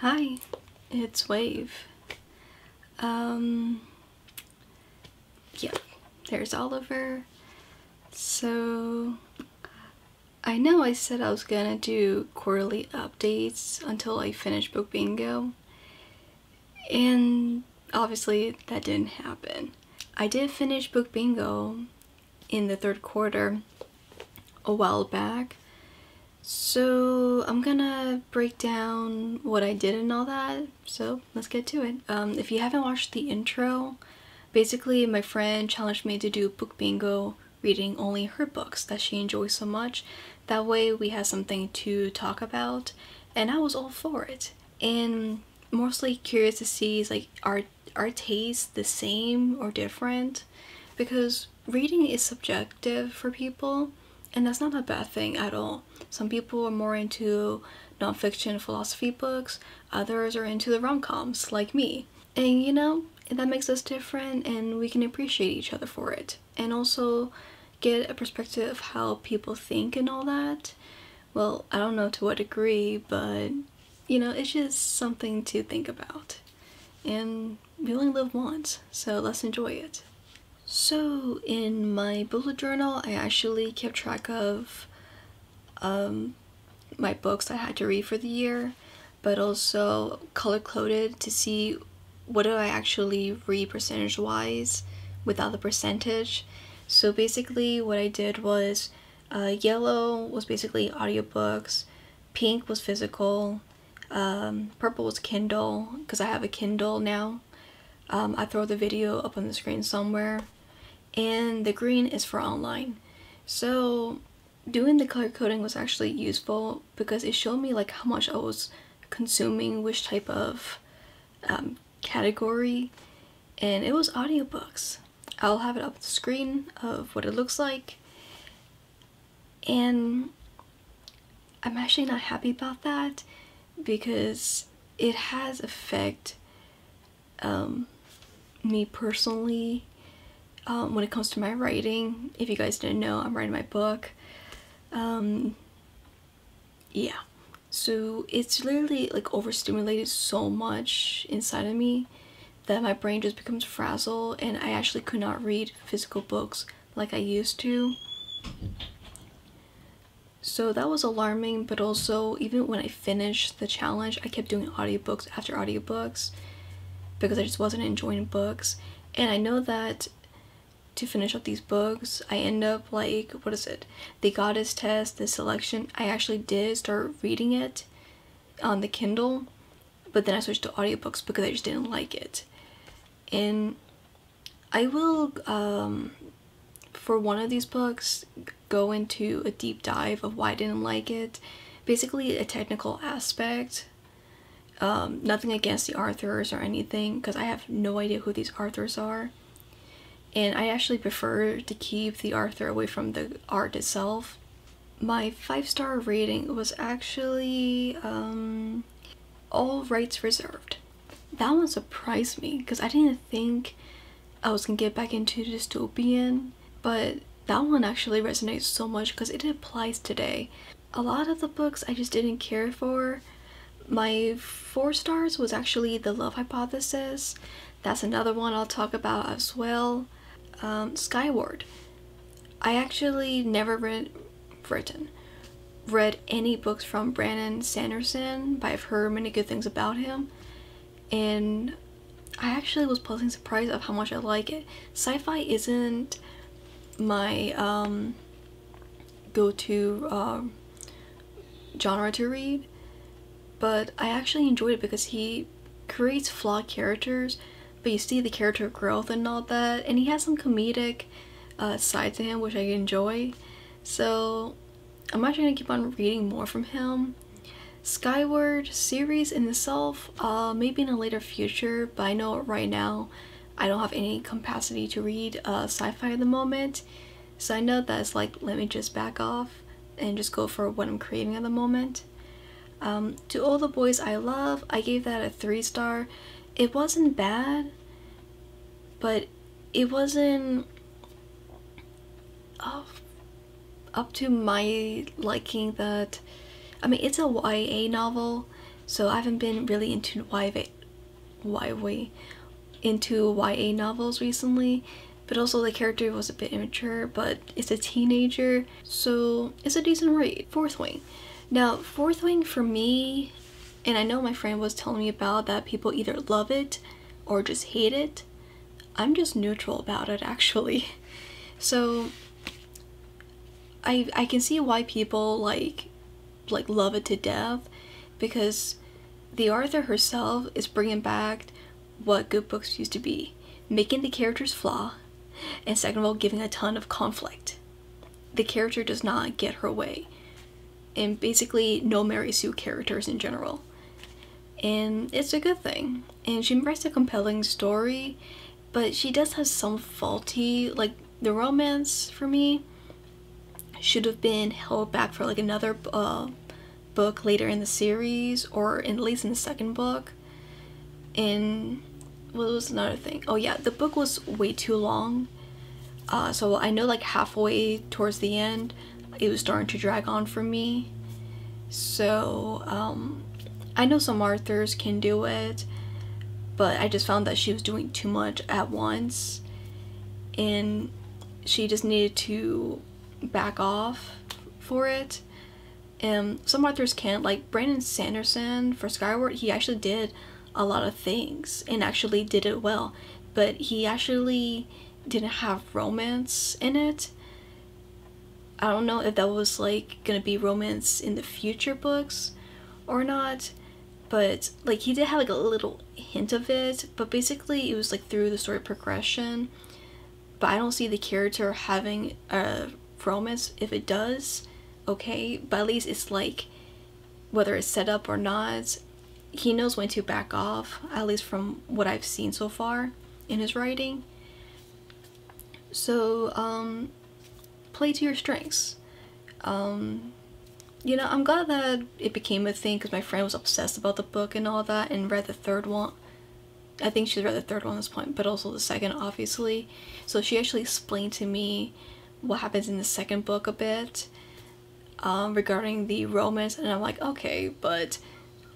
Hi, it's Wave. Um, yeah, there's Oliver. So, I know I said I was gonna do quarterly updates until I finish Book Bingo, and obviously that didn't happen. I did finish Book Bingo in the third quarter a while back, so I'm gonna break down what I did and all that, so let's get to it. If you haven't watched the intro, basically my friend challenged me to do Book Bingo reading only her books that she enjoys so much. That way we had something to talk about, and I was all for it. And mostly curious to see is like, are our tastes the same or different? Because reading is subjective for people, and that's not a bad thing at all. Some people are more into nonfiction philosophy books, others are into the rom-coms like me. And you know, that makes us different and we can appreciate each other for it. And also get a perspective of how people think and all that. Well, I don't know to what degree, but you know, it's just something to think about. And we only live once, so let's enjoy it. So in my bullet journal, I actually kept track of my books I had to read for the year, but also color-coded to see what do I actually read percentage-wise without the percentage. So basically what I did was yellow was basically audiobooks, pink was physical, purple was Kindle, because I have a Kindle now. I throw the video up on the screen somewhere. And the green is for online. So doing the color coding was actually useful because it showed me like how much I was consuming, which type of category, and it was audiobooks. I'll have it up on the screen of what it looks like, and I'm actually not happy about that because it has affected me personally. When it comes to my writing. If you guys didn't know, I'm writing my book. Yeah, so it's literally like overstimulated so much inside of me that my brain just becomes frazzled, and I actually could not read physical books like I used to. So that was alarming, but also even when I finished the challenge, I kept doing audiobooks after audiobooks because I just wasn't enjoying books. And I know that to finish up these books, I end up like, what is it? The Goddess Test, the Selection. I actually did start reading it on the Kindle, but then I switched to audiobooks because I just didn't like it. And I will, for one of these books, go into a deep dive of why I didn't like it. Basically a technical aspect. Nothing against the authors or anything, because I have no idea who these authors are. And I actually prefer to keep the author away from the art itself. My 5-star rating was actually all rights reserved. That one surprised me because I didn't think I was gonna get back into dystopian, but that one actually resonates so much because it applies today. A lot of the books I just didn't care for. My 4 stars was actually The Love Hypothesis. That's another one I'll talk about as well. Skyward. I actually never read any books from Brandon Sanderson, but I've heard many good things about him, and I actually was pleasantly surprised of how much I like it. Sci-fi isn't my go-to genre to read, but I actually enjoyed it because he creates flawed characters, but you see the character growth and all that, and he has some comedic side to him which I enjoy. So I'm actually gonna keep on reading more from him. Skyward series in itself, maybe in a later future, but I know right now I don't have any capacity to read sci-fi at the moment, so I know that it's like, let me just back off and just go for what I'm craving at the moment. To All the Boys I Love, I gave that a 3-star. It wasn't bad, but it wasn't up to my liking. That, I mean, it's a YA novel, so I haven't been really into YA novels recently. But also the character was a bit immature, but it's a teenager, so it's a decent read. Fourth Wing. Now, Fourth Wing for me, and I know my friend was telling me about that people either love it or just hate it. I'm just neutral about it, actually. So I can see why people like love it to death, because the author herself is bringing back what good books used to be, making the characters flaw, and second of all, giving a ton of conflict. The character does not get her way, and basically no Mary Sue characters in general, and it's a good thing. And she writes a compelling story, but she does have some faulty, like the romance for me should have been held back for like another book later in the series, or at least in the second book. And what was another thing? Oh yeah, the book was way too long. So I know like halfway towards the end, it was starting to drag on for me. So I know some authors can do it, but I just found that she was doing too much at once, and she just needed to back off for it. And some authors can't, like Brandon Sanderson for Skyward. He actually did a lot of things and actually did it well, but he actually didn't have romance in it. I don't know if that was like gonna be romance in the future books or not, but like he did have like a little hint of it, but basically it was like through the story progression. But I don't see the character having a romance. If it does, okay, but at least it's like, whether it's set up or not, he knows when to back off, at least from what I've seen so far in his writing. So play to your strengths. You know, I'm glad that it became a thing because my friend was obsessed about the book and all that, and read the third one. I think she's read the third one at this point, but also the second, obviously. So she actually explained to me what happens in the second book a bit, regarding the romance, and I'm like, okay, but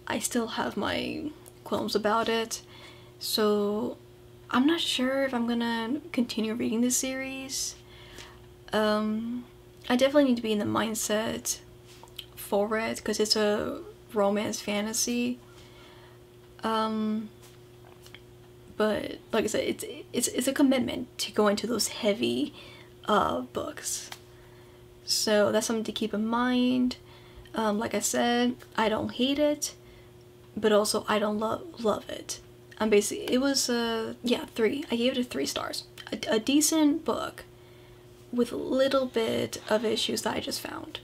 I still have my qualms about it. So I'm not sure if I'm gonna continue reading this series. I definitely need to be in the mindset for it because it's a romance fantasy. But like I said, it's a commitment to go into those heavy books. So that's something to keep in mind. Like I said, I don't hate it, but also I don't love it. I'm basically, it was 3. I gave it 3 stars. A decent book with a little bit of issues that I just found.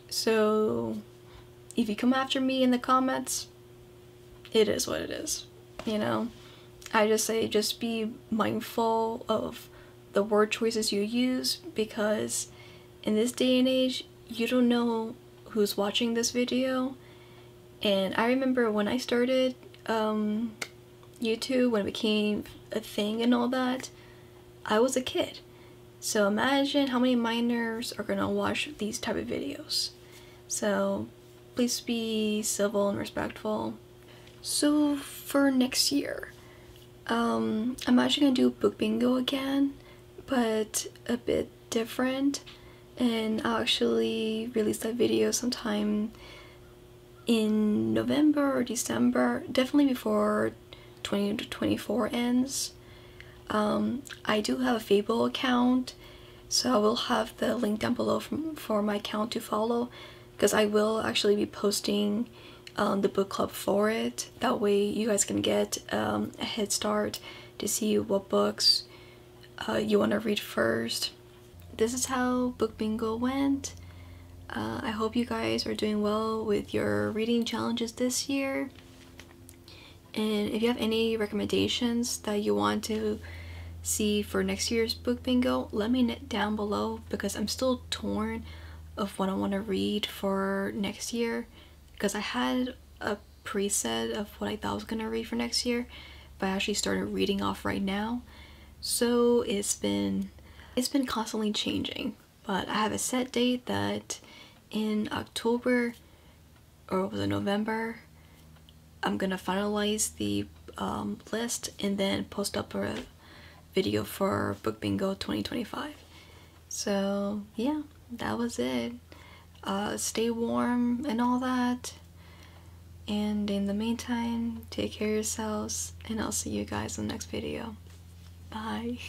So if you come after me in the comments, it is what it is, you know. I just say just be mindful of the word choices you use, because in this day and age you don't know who's watching this video. And I remember when I started YouTube, when it became a thing and all that, I was a kid. So imagine how many minors are gonna watch these type of videos. So please be civil and respectful. So for next year, I'm actually gonna do book bingo again, but a bit different, and I'll actually release that video sometime in November or December, definitely before 2024 ends. I do have a Fable account, so I will have the link down below for my account to follow, because I will actually be posting the book club for it. That way you guys can get a head start to see what books you want to read first. This is how book bingo went. I hope you guys are doing well with your reading challenges this year. And if you have any recommendations that you want to see for next year's book bingo, let me know down below, because I'm still torn of what I want to read for next year, because I had a preset of what I thought I was going to read for next year, but I actually started reading off right now. So it's been constantly changing, but I have a set date that in October or was it November, I'm gonna finalize the list and then post up a video for Book Bingo 2025. So yeah, that was it. Stay warm and all that, and in the meantime, take care of yourselves, and I'll see you guys in the next video. Bye.